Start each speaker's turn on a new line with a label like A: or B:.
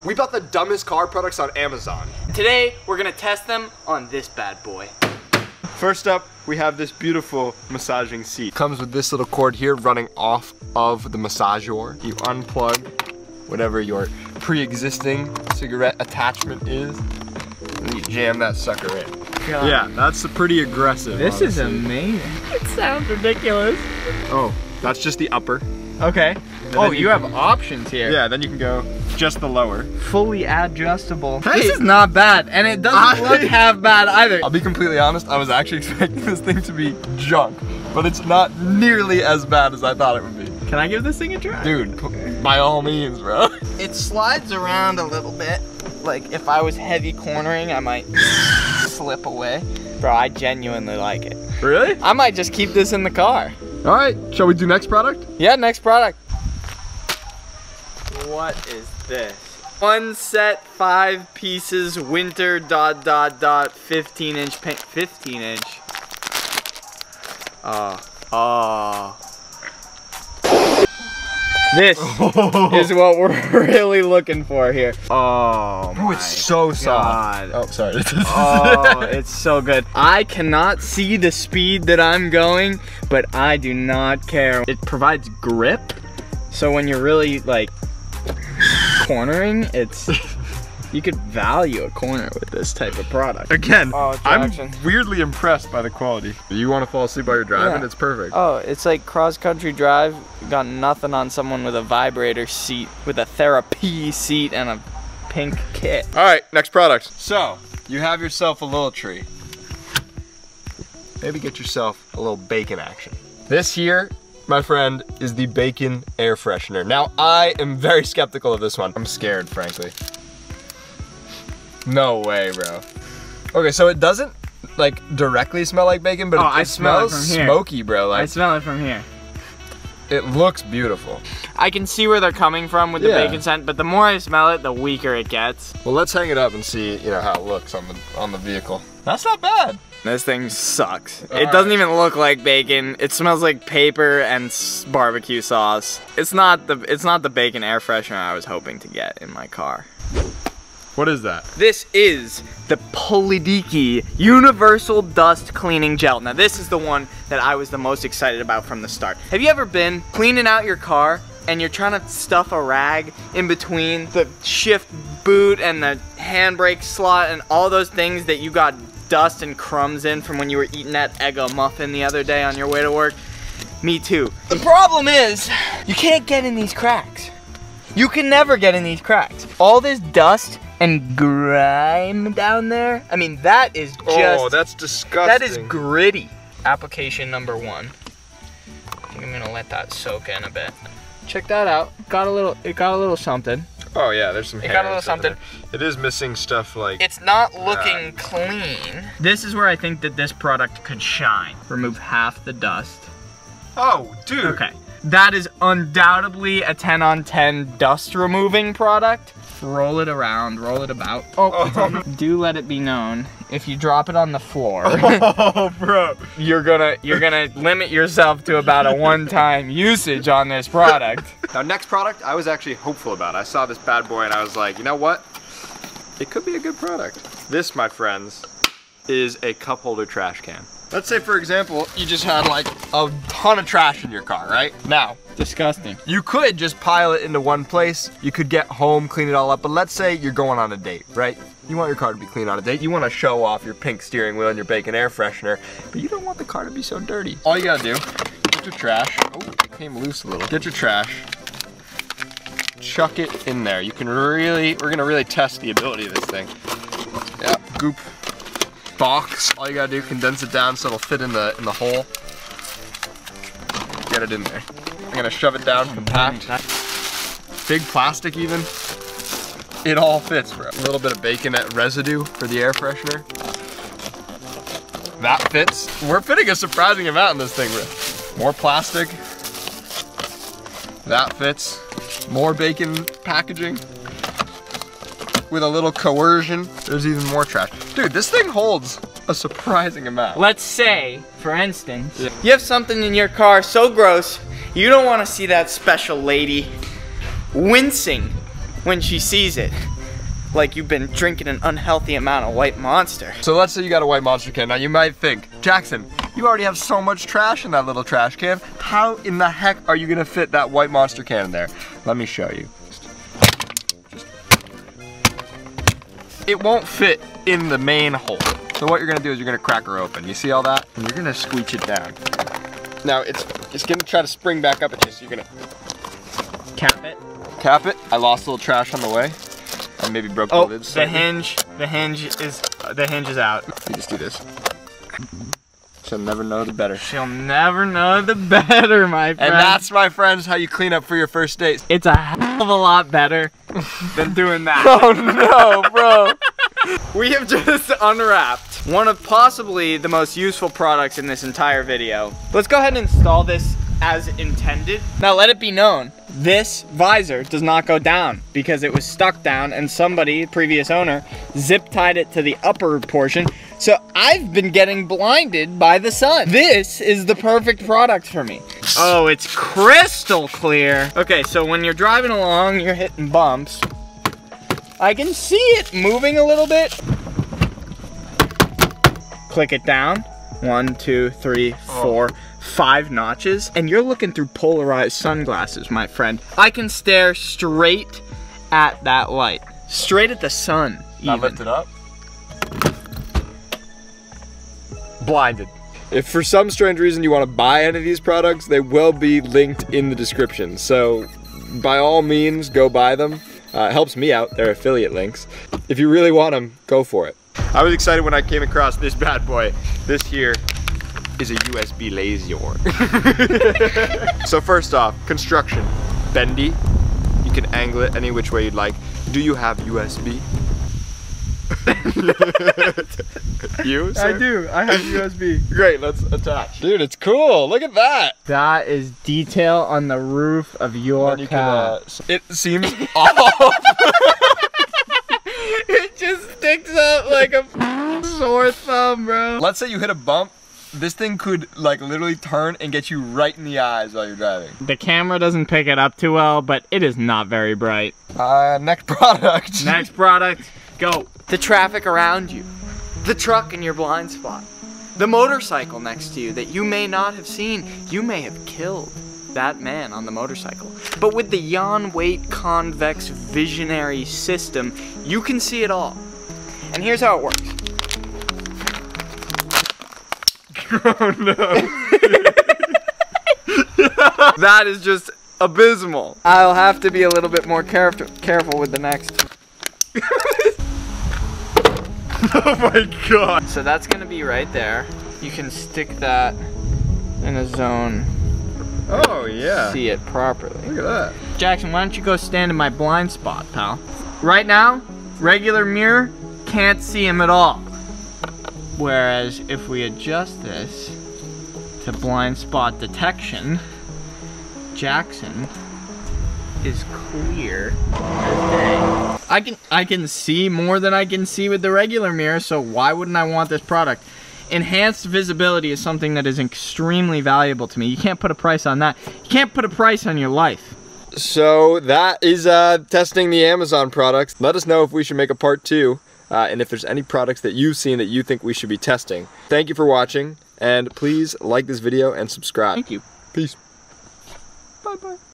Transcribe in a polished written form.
A: We bought the dumbest car products on Amazon.
B: Today, we're gonna test them on this bad boy.
A: First up, we have this beautiful massaging seat. Comes with this little cord here running off of the massager. You unplug whatever your pre-existing cigarette attachment is, and you jam that sucker in. God. Yeah, that's pretty aggressive.
B: This
A: honestly.
B: is amazing. It sounds ridiculous.
A: Oh, that's just the upper.
B: Okay. Oh, you have options here.
A: Yeah, then you can go just the lower.
B: Fully adjustable.
A: Hey.
B: This is not bad, and it doesn't look half bad either.
A: I'll be completely honest, I was actually expecting this thing to be junk, but it's not nearly as bad as I thought it would be.
B: Can I give this thing a try?
A: Dude, by all means, bro.
B: It slides around a little bit. Like, if I was heavy cornering, I might slip away. Bro, I genuinely like it.
A: Really?
B: I might just keep this in the car.
A: All right, shall we do next product?
B: Yeah, next product. What is this? One set, 5 pieces, winter, ... 15-inch paint. 15-inch. This is what we're really looking for here. Oh,
A: bro, it's so soft. Oh, sorry.
B: Oh, it's so good. I cannot see the speed that I'm going, but I do not care. It provides grip, so when you're really like cornering, you could value a corner with this type of product.
A: Again, I'm weirdly impressed by the quality. You want to fall asleep while you're driving? Yeah. It's perfect.
B: Oh, it's like cross-country drive. Got nothing on someone with a vibrator seat, with a therapy seat, and a pink kit.
A: All right, next product. So, you have yourself a little tree. Maybe get yourself a little bacon action. This here, my friend, is the bacon air freshener. Now, I am very skeptical of this one. I'm scared, frankly. No way, bro. Okay, so it doesn't like directly smell like bacon, but it smells smoky, bro. Like,
B: I smell it from here.
A: It looks beautiful.
B: I can see where they're coming from with the bacon scent, but the more I smell it, the weaker it gets.
A: Well, let's hang it up and see, how it looks on the vehicle. That's not bad.
B: This thing sucks. It doesn't even look like bacon. It smells like paper and barbecue sauce. It's not the bacon air freshener I was hoping to get in my car.
A: What is that?
B: This is the Polidiki Universal Dust Cleaning Gel. Now this is the one that I was the most excited about from the start. Have you ever been cleaning out your car and you're trying to stuff a rag in between the shift boot and the handbrake slot and all those things that you got dust and crumbs in from when you were eating that Eggo muffin the other day on your way to work? Me too. The problem is, you can't get in these cracks. You can never get in these cracks. All this dust and grime down there, I mean, that is just...
A: Oh, that's disgusting.
B: That is gritty. Application number 1. I think I'm gonna let that soak in a bit. Check that out. It got a little something.
A: Oh yeah, there's some hair.
B: It got a little something.
A: It is missing stuff like...
B: It's not looking clean. This is where I think that this product could shine. Remove half the dust.
A: Oh, dude.
B: Okay. That is undoubtedly a 10 on 10 dust removing product. Roll it around, roll it about. Oh. Do let it be known, if you drop it on the floor,
A: oh, bro,
B: you're gonna limit yourself to about a one-time usage on this product.
A: Now, next product, I was actually hopeful about. I saw this bad boy and I was like, you know what? It could be a good product. This, my friends, is a cup holder trash can. Let's say, for example, you just had like a ton of trash in your car, right? Now,
B: disgusting.
A: You could just pile it into one place. You could get home, clean it all up, but let's say you're going on a date, right? You want your car to be clean on a date. You want to show off your pink steering wheel and your bacon air freshener, but you don't want the car to be so dirty. All you gotta do, get your trash. Oh, it came loose a little. Get your trash. Chuck it in there. We're gonna really test the ability of this thing. Yeah, goop. Box. All you gotta do, condense it down so it'll fit in the hole. Get it in there. I'm gonna shove it down compact. Big plastic even. It all fits, bro. A little bit of bacon residue for the air freshener. That fits. We're fitting a surprising amount in this thing, bro. More plastic. That fits. More bacon packaging. With a little coercion, there's even more trash. Dude, this thing holds a surprising amount.
B: Let's say, for instance, you have something in your car so gross, you don't want to see that special lady wincing when she sees it. Like you've been drinking an unhealthy amount of White Monster.
A: So let's say you got a White Monster can. Now you might think, Jackson, you already have so much trash in that little trash can. How in the heck are you gonna fit that White Monster can in there? Let me show you. It won't fit in the main hole. So what you're gonna do is you're gonna crack her open. You see all that? And you're gonna squeeze it down. Now it's gonna try to spring back up at you, so you're gonna
B: cap it.
A: Cap it. I lost a little trash on the way. I maybe broke the lid slightly.
B: the hinge is out.
A: You just do this. She'll never know the better.
B: She'll never know the better, my friend.
A: And that's, my friends, how you clean up for your first date.
B: It's a hell of a lot better than doing that.
A: Oh no, bro.
B: We have just unwrapped one of possibly the most useful products in this entire video. Let's go ahead and install this as intended. Now let it be known, this visor does not go down because it was stuck down and somebody, previous owner, zip tied it to the upper portion. So I've been getting blinded by the sun. This is the perfect product for me. Oh, it's crystal clear. Okay, so when you're driving along, you're hitting bumps. I can see it moving a little bit. Click it down. 1, 2, 3, 4, 5 notches. And you're looking through polarized sunglasses, my friend. I can stare straight at that light. Straight at the sun,
A: Now
B: even.
A: lift it up. Blinded. If for some strange reason you want to buy any of these products, they will be linked in the description. So by all means, go buy them. It helps me out, they're affiliate links. If you really want them, go for it. I was excited when I came across this bad boy. This here is a USB Lazer. So first off, construction. Bendy. You can angle it any which way you'd like. Do you have USB? You, sir?
B: I do. I have USB.
A: Great, let's attach. Dude, it's cool. Look at that.
B: That is detail on the roof of your car.
A: It seems off.
B: It just sticks up like a sore thumb, bro.
A: Let's say you hit a bump. This thing could like literally turn and get you right in the eyes while you're driving.
B: The camera doesn't pick it up too well, but it is not very bright.
A: Next product.
B: Next product, go. The traffic around you. The truck in your blind spot. The motorcycle next to you that you may not have seen. You may have killed that man on the motorcycle. But with the yaw weight convex visionary system, you can see it all. And here's how it works.
A: Oh no.
B: That is just abysmal. I'll have to be a little bit more careful with the next.
A: Oh my god.
B: So that's gonna be right there. You can stick that in a zone.
A: Oh yeah.
B: See it properly.
A: Look at that.
B: Jackson, why don't you go stand in my blind spot, pal? Right now, regular mirror, can't see him at all. Whereas if we adjust this to blind spot detection, Jackson is clear as day. I can see more than I can see with the regular mirror, so why wouldn't I want this product? Enhanced visibility is something that is extremely valuable to me. You can't put a price on that. You can't put a price on your life.
A: So that is testing the Amazon products. Let us know if we should make a part 2. And if there's any products that you've seen that you think we should be testing. Thank you for watching, and please like this video and subscribe.
B: Thank you.
A: Peace. Bye-bye.